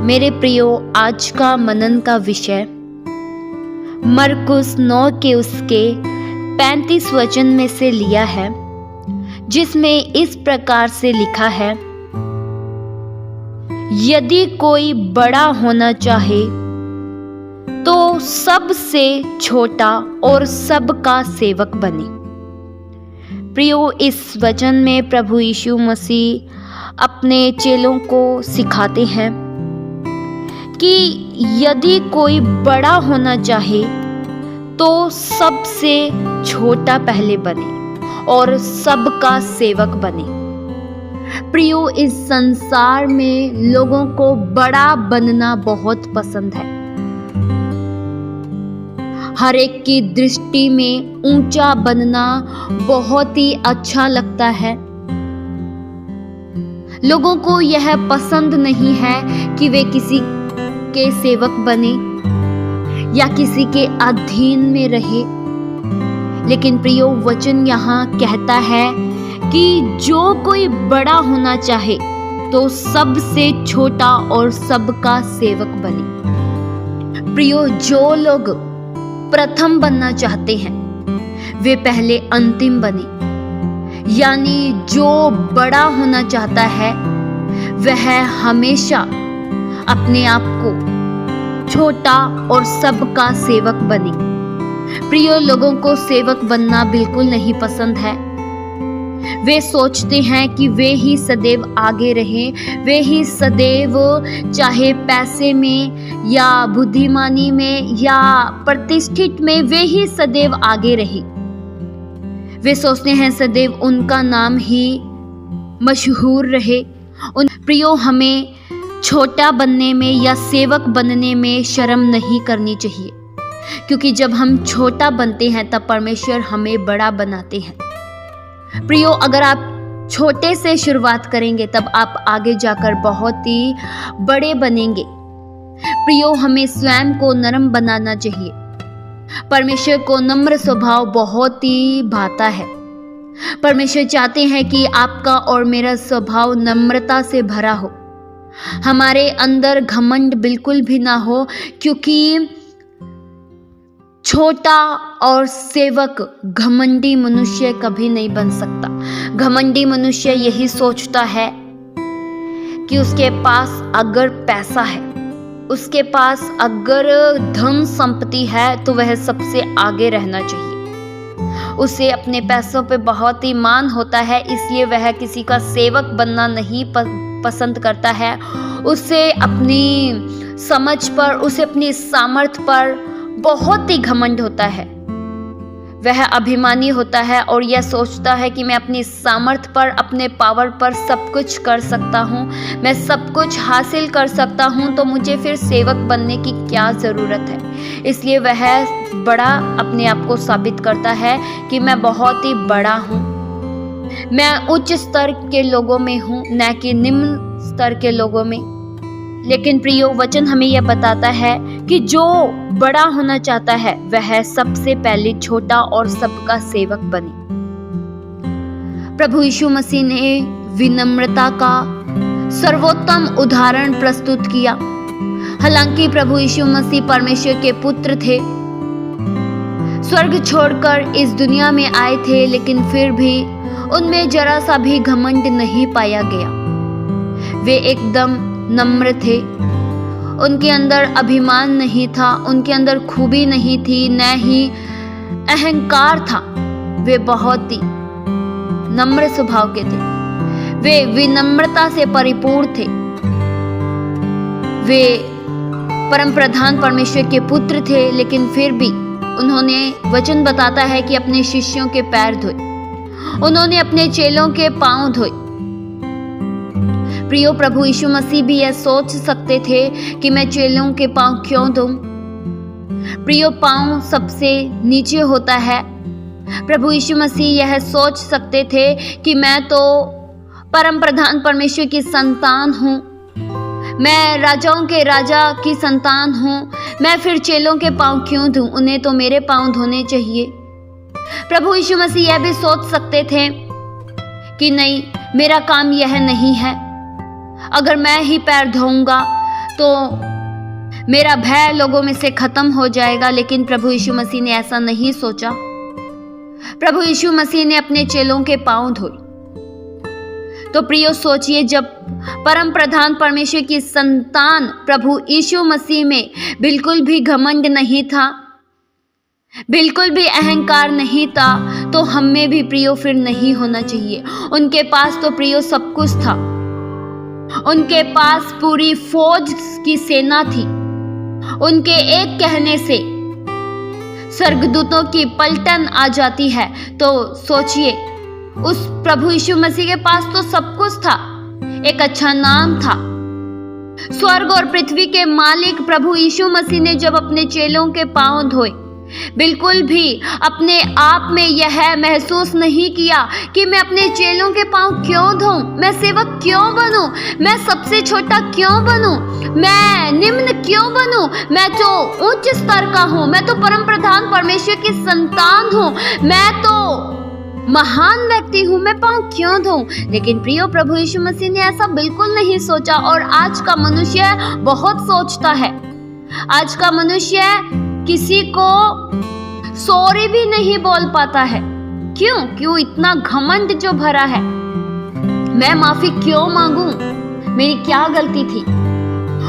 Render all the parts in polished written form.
मेरे प्रियो, आज का मनन का विषय मरकुस 9 के उसके 35 वचन में से लिया है, जिसमें इस प्रकार से लिखा है, यदि कोई बड़ा होना चाहे तो सबसे छोटा और सबका सेवक बने। प्रियो, इस वचन में प्रभु यीशु मसीह अपने चेलों को सिखाते हैं कि यदि कोई बड़ा होना चाहे तो सबसे छोटा पहले बने और सबका सेवक बने। प्रियो, इस संसार में लोगों को बड़ा बनना बहुत पसंद है। हर एक की दृष्टि में ऊंचा बनना बहुत ही अच्छा लगता है। लोगों को यह पसंद नहीं है कि वे किसी के सेवक बने या किसी के अधीन में रहे। लेकिन प्रियो, वचन यहाँ कहता है कि जो कोई बड़ा होना चाहे तो सबसे छोटा और सबका सेवक बने। प्रियो, जो लोग प्रथम बनना चाहते हैं वे पहले अंतिम बने। यानी जो बड़ा होना चाहता है वह हमेशा अपने आप को छोटा और सबका सेवक बने। प्रियो, लोगों को सेवक बनना बिल्कुल नहीं पसंद है। वे सोचते हैं कि वे ही सदैव आगे रहें, वे ही सदैव, चाहे पैसे में या बुद्धिमानी में या प्रतिष्ठित में, वे ही सदैव आगे रहें। वे सोचते हैं सदैव उनका नाम ही मशहूर रहे। प्रियो, हमें छोटा बनने में या सेवक बनने में शर्म नहीं करनी चाहिए, क्योंकि जब हम छोटा बनते हैं तब परमेश्वर हमें बड़ा बनाते हैं। प्रियो, अगर आप छोटे से शुरुआत करेंगे तब आप आगे जाकर बहुत ही बड़े बनेंगे। प्रियो, हमें स्वयं को नरम बनाना चाहिए। परमेश्वर को नम्र स्वभाव बहुत ही भाता है। परमेश्वर चाहते हैं कि आपका और मेरा स्वभाव नम्रता से भरा हो, हमारे अंदर घमंड बिल्कुल भी ना हो, क्योंकि छोटा और सेवक घमंडी मनुष्य कभी नहीं बन सकता। घमंडी मनुष्य यही सोचता है कि उसके पास अगर पैसा है, उसके पास अगर धन संपत्ति है तो वह सबसे आगे रहना चाहिए। उसे अपने पैसों पे बहुत ही मान होता है, इसलिए वह किसी का सेवक बनना नहीं पसंद करता है। उसे अपनी समझ पर, उसे अपनी सामर्थ्य पर बहुत ही घमंड होता है। वह अभिमानी होता है और यह सोचता है कि मैं अपनी सामर्थ्य पर, अपने पावर पर सब कुछ कर सकता हूँ, मैं सब कुछ हासिल कर सकता हूँ, तो मुझे फिर सेवक बनने की क्या ज़रूरत है। इसलिए वह बड़ा अपने आप को साबित करता है कि मैं बहुत ही बड़ा हूँ, मैं उच्च स्तर के लोगों में हूँ, न कि निम्न स्तर के लोगों में। लेकिन प्रियो, वचन हमें यह बताता है कि जो बड़ा होना चाहता है वह सबसे पहले छोटा और सबका सेवक बने। प्रभु यीशु मसीह ने विनम्रता का सर्वोत्तम उदाहरण प्रस्तुत किया। हालांकि प्रभु यीशु मसीह परमेश्वर के पुत्र थे, स्वर्ग छोड़कर इस दुनिया में आए थे, लेकिन फिर भी उनमें जरा सा भी घमंड नहीं पाया गया। वे एकदम नम्र थे, उनके अंदर अभिमान नहीं था, उनके अंदर खूबी नहीं थी, न ही अहंकार था। वे बहुत ही नम्र स्वभाव के थे, वे विनम्रता से परिपूर्ण थे। वे परम प्रधान परमेश्वर के पुत्र थे, लेकिन फिर भी उन्होंने, वचन बताता है कि अपने शिष्यों के पैर धोए, उन्होंने अपने चेलों के पांव धोए। प्रियो, प्रभु यीशु मसीह भी यह सोच सकते थे कि मैं चेलों के पांव क्यों धोऊं। प्रियो, पांव सबसे नीचे होता है। प्रभु यीशु मसीह यह सोच सकते थे कि मैं तो परम प्रधान परमेश्वर की संतान हूँ, मैं राजाओं के राजा की संतान हूँ, मैं फिर चेलों के पांव क्यों धोऊं, उन्हें तो मेरे पांव धोने चाहिए। प्रभु यीशु मसीह यह भी सोच सकते थे कि नहीं, मेरा काम यह नहीं है, अगर मैं ही पैर धोऊंगा तो मेरा भय लोगों में से खत्म हो जाएगा। लेकिन प्रभु यीशु मसीह ने ऐसा नहीं सोचा। प्रभु यीशु मसीह ने अपने चेलों के पांव धोए। तो प्रियो सोचिए, जब परम प्रधान परमेश्वर की संतान प्रभु यीशु मसीह में बिल्कुल भी घमंड नहीं था, बिल्कुल भी अहंकार नहीं था, तो हमें भी प्रियो फिर नहीं होना चाहिए। उनके पास तो प्रियो सब कुछ था। उनके पास पूरी फौज की सेना थी। उनके एक कहने से स्वर्गदूतों की पलटन आ जाती है। तो सोचिए, उस प्रभु यीशु मसीह के पास तो सब कुछ था। एक अच्छा नाम था। स्वर्ग और पृथ्वी के मालिक प्रभु यीशु मसीह ने जब अपने चेलों के पांव धोए, बिल्कुल भी अपने आप में यह महसूस नहीं किया कि मैं अपने चेलों के पांव क्यों धोऊं, मैं सेवक क्यों बनूं, मैं सबसे छोटा क्यों बनूं, मैं निम्न क्यों बनूं, मैं तो उच्च स्तर का हूं, मैं तो परम प्रधान परमेश्वर की संतान हूं, मैं तो महान व्यक्ति हूं, मैं पांव क्यों धोऊं। लेकिन प्रियो, प्रभु यीशु मसीह ने ऐसा बिल्कुल नहीं सोचा। और आज का मनुष्य बहुत सोचता है। आज का मनुष्य किसी को सॉरी भी नहीं बोल पाता है। क्यों इतना घमंड जो भरा है। मैं माफी क्यों मांगूं, मेरी क्या गलती थी।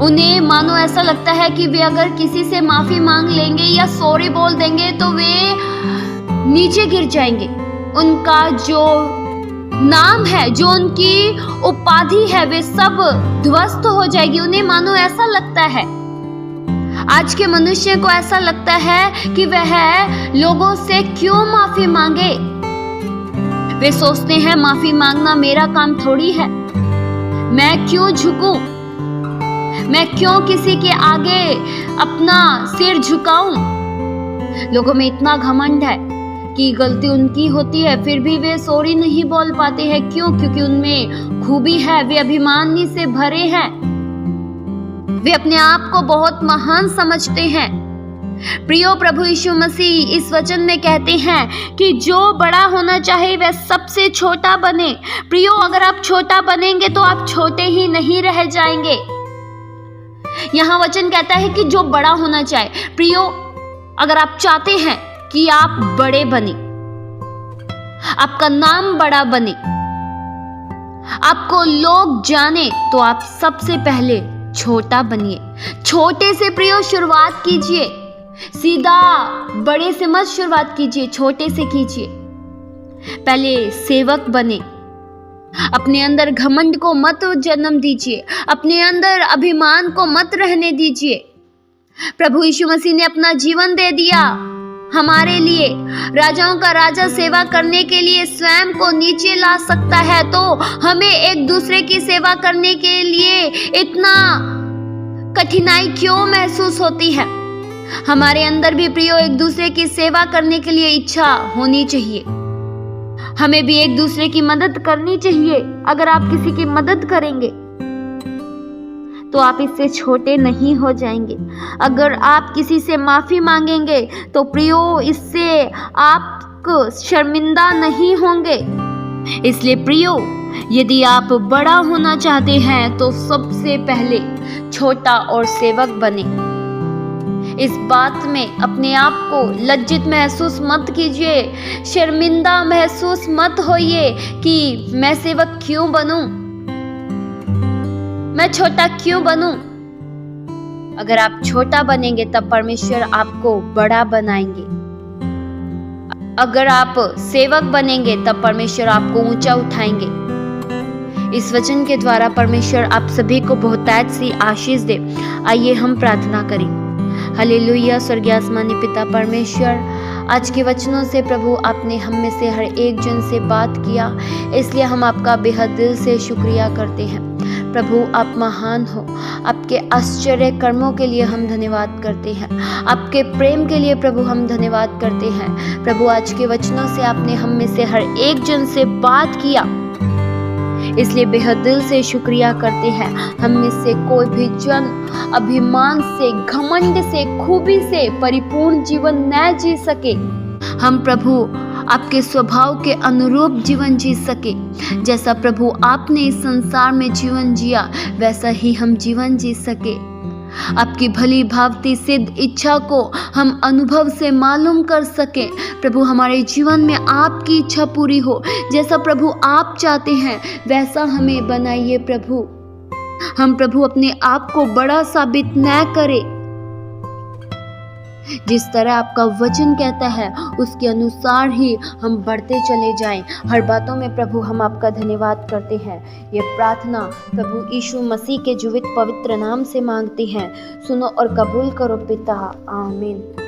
उन्हें मानो ऐसा लगता है कि वे अगर किसी से माफी मांग लेंगे या सॉरी बोल देंगे तो वे नीचे गिर जाएंगे। उनका जो नाम है, जो उनकी उपाधि है, वे सब ध्वस्त हो जाएगी। उन्हें मानो ऐसा लगता है। आज के मनुष्य को ऐसा लगता है कि वह लोगों से क्यों माफी मांगे। वे सोचते हैं माफी मांगना मेरा काम थोड़ी है, मैं क्यों झुकूं, मैं क्यों किसी के आगे अपना सिर झुकाऊं। लोगों में इतना घमंड है कि गलती उनकी होती है, फिर भी वे सॉरी नहीं बोल पाते हैं। क्योंकि उनमें खूबी है, वे अभिमानी से भरे हैं, वे अपने आप को बहुत महान समझते हैं। प्रियो, प्रभु यीशु मसीह इस वचन में कहते हैं कि जो बड़ा होना चाहे वह सबसे छोटा बने। प्रियो, अगर आप छोटा बनेंगे तो आप छोटे ही नहीं रह जाएंगे। यहाँ वचन कहता है कि जो बड़ा होना चाहे। प्रियो, अगर आप चाहते हैं कि आप बड़े बने, आपका नाम बड़ा बने, आपको लोग जाने, तो आप सबसे पहले छोटा बनिए। छोटे से प्रियो शुरुआत कीजिए। सीधा बड़े से मत शुरुआत कीजिए, छोटे से कीजिए। पहले सेवक बने। अपने अंदर घमंड को मत जन्म दीजिए, अपने अंदर अभिमान को मत रहने दीजिए। प्रभु यीशु मसीह ने अपना जीवन दे दिया हमारे लिए। राजाओं का राजा सेवा करने के लिए स्वयं को नीचे ला सकता है, तो हमें एक दूसरे की सेवा करने के लिए इतना कठिनाई क्यों महसूस होती है। हमारे अंदर भी प्रियो एक दूसरे की सेवा करने के लिए इच्छा होनी चाहिए। हमें भी एक दूसरे की मदद करनी चाहिए। अगर आप किसी की मदद करेंगे तो आप इससे छोटे नहीं हो जाएंगे। अगर आप किसी से माफी मांगेंगे तो प्रियो इससे आप शर्मिंदा नहीं होंगे। इसलिए प्रियो, यदि आप बड़ा होना चाहते हैं तो सबसे पहले छोटा और सेवक बने। इस बात में अपने आप को लज्जित महसूस मत कीजिए, शर्मिंदा महसूस मत होइए कि मैं सेवक क्यों बनूं, मैं छोटा क्यों बनूं। अगर आप छोटा बनेंगे तब परमेश्वर आपको बड़ा बनाएंगे। अगर आप सेवक बनेंगे तब परमेश्वर आपको ऊंचा उठाएंगे। इस वचन के द्वारा परमेश्वर आप सभी को बहुतायत सी आशीष दे। आइए हम प्रार्थना करें। हालेलुया। स्वर्गीय आसमानी पिता परमेश्वर, आज के वचनों से प्रभु आपने हम में से हर एक जन से बात किया, इसलिए हम आपका बेहद दिल से शुक्रिया करते हैं। प्रभु आप महान हो। आपके आश्चर्य कर्मों के लिए हम धन्यवाद करते हैं। आपके प्रेम के लिए प्रभु हम धन्यवाद करते हैं। प्रभु आज के वचनों से आपने हम में से हर एक जन से बात किया, इसलिए बेहद दिल से शुक्रिया करते हैं। हम में से कोई भी जन अभिमान से, घमंड से, खूबी से परिपूर्ण जीवन न जी सके। हम प्रभु आपके स्वभाव के अनुरूप जीवन जी सके। जैसा प्रभु आपने इस संसार में जीवन जिया, वैसा ही हम जीवन जी सके। आपकी भली भांति सिद्ध इच्छा को हम अनुभव से मालूम कर सकें। प्रभु हमारे जीवन में आपकी इच्छा पूरी हो, जैसा प्रभु आप चाहते हैं वैसा हमें बनाइए प्रभु। हम प्रभु अपने आप को बड़ा साबित न करें, जिस तरह आपका वचन कहता है उसके अनुसार ही हम बढ़ते चले जाएं। हर बातों में प्रभु हम आपका धन्यवाद करते हैं। ये प्रार्थना प्रभु यीशु मसीह के जीवित पवित्र नाम से मांगते हैं। सुनो और कबूल करो पिता, आमीन।